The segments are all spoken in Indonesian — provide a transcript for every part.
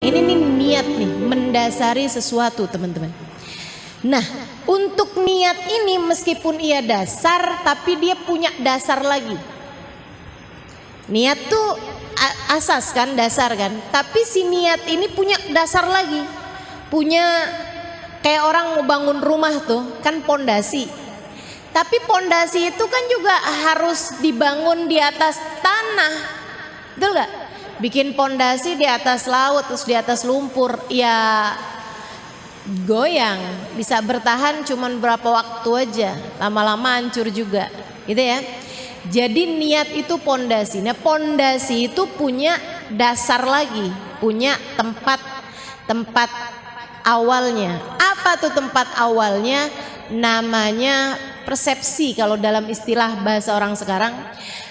Ini nih niat nih, mendasari sesuatu teman-teman. Nah, untuk niat ini meskipun ia dasar, tapi dia punya dasar lagi. Niat tuh asas kan, dasar kan. Tapi si niat ini punya dasar lagi. Punya kayak orang mau bangun rumah tuh, kan pondasi. Tapi pondasi itu kan juga harus dibangun di atas tanah. Betul gak? Bikin pondasi di atas laut terus di atas lumpur, ya goyang, bisa bertahan cuman berapa waktu aja, lama-lama hancur juga, gitu ya. Jadi niat itu pondasi. Nah, pondasi itu punya dasar lagi, punya tempat awalnya. Apa tuh tempat awalnya? Namanya persepsi kalau dalam istilah bahasa orang sekarang,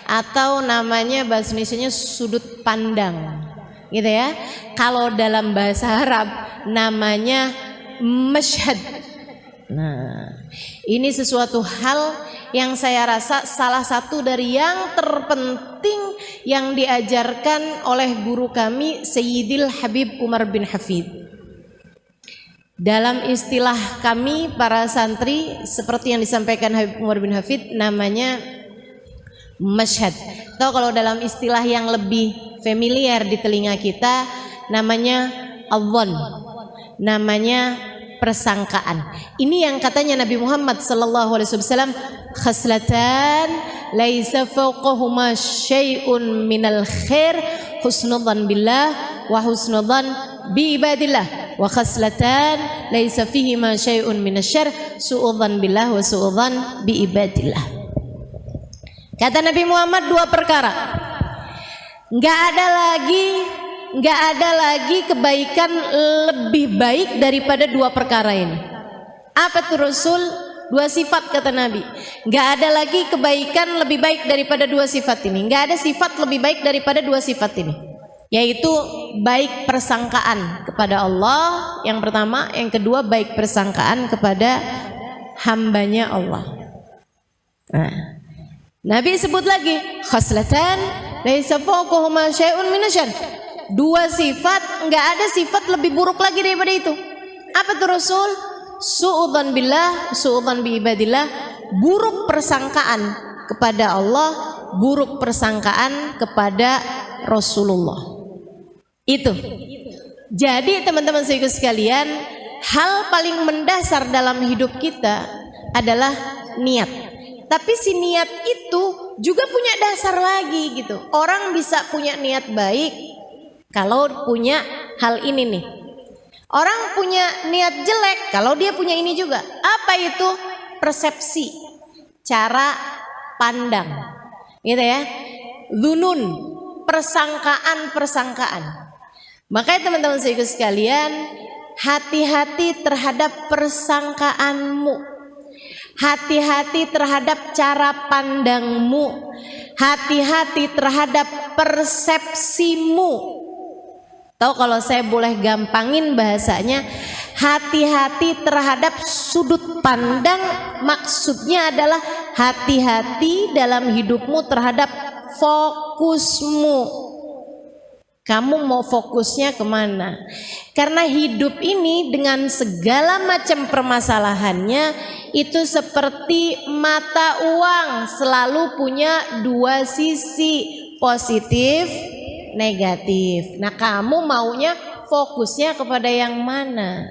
atau namanya bahasa Indonesianya sudut pandang, gitu ya. Kalau dalam bahasa Arab namanya masyhad. Nah, ini sesuatu hal yang saya rasa salah satu dari yang terpenting yang diajarkan oleh guru kami Sayyidil Habib Umar bin Hafid. Dalam istilah kami para santri, seperti yang disampaikan Habib Umar bin Hafid, namanya masyhad. Atau kalau dalam istilah yang lebih familiar di telinga kita, namanya adhan, namanya persangkaan. Ini yang katanya Nabi Muhammad SAW, khaslatan laisa fawqahuma syai'un minal khair husnudzan billah wa husnudzan bi ibadillah, wa khaslatan laisa fihima syai'un minasyarr su'udzan billah wa su'udzan bi ibadillah. Kata Nabi Muhammad, dua perkara, nggak ada lagi kebaikan lebih baik daripada dua perkara ini. Apa tuh Rasul? Dua sifat kata Nabi. Nggak ada lagi kebaikan lebih baik daripada dua sifat ini. Nggak ada sifat lebih baik daripada dua sifat ini, yaitu baik persangkaan kepada Allah yang pertama, yang kedua baik persangkaan kepada hambanya Allah. Nah, Nabi sebut lagi khaslatan laisa fawqahuma syai'un minasyarr. Dua sifat, enggak ada sifat lebih buruk lagi daripada itu. Apa tuh Rasul? Su'udzan billah, su'udzan bi ibadillah, buruk persangkaan kepada Allah, buruk persangkaan kepada Rasulullah. Itu. Jadi teman-teman sekalian, hal paling mendasar dalam hidup kita adalah niat. Tapi si niat itu juga punya dasar lagi gitu. Orang bisa punya niat baik kalau punya hal ini nih. Orang punya niat jelek kalau dia punya ini juga. Apa itu? Persepsi, cara pandang, gitu ya. Dzunun, persangkaan. Makanya teman-teman sekalian, hati-hati terhadap persangkaanmu. Hati-hati terhadap cara pandangmu, hati-hati terhadap persepsimu. Tahu kalau saya boleh gampangin bahasanya, hati-hati terhadap sudut pandang, maksudnya adalah hati-hati dalam hidupmu terhadap fokusmu. Kamu mau fokusnya kemana? Karena hidup ini dengan segala macam permasalahannya itu seperti mata uang, selalu punya dua sisi, positif, negatif. Nah, kamu maunya fokusnya kepada yang mana?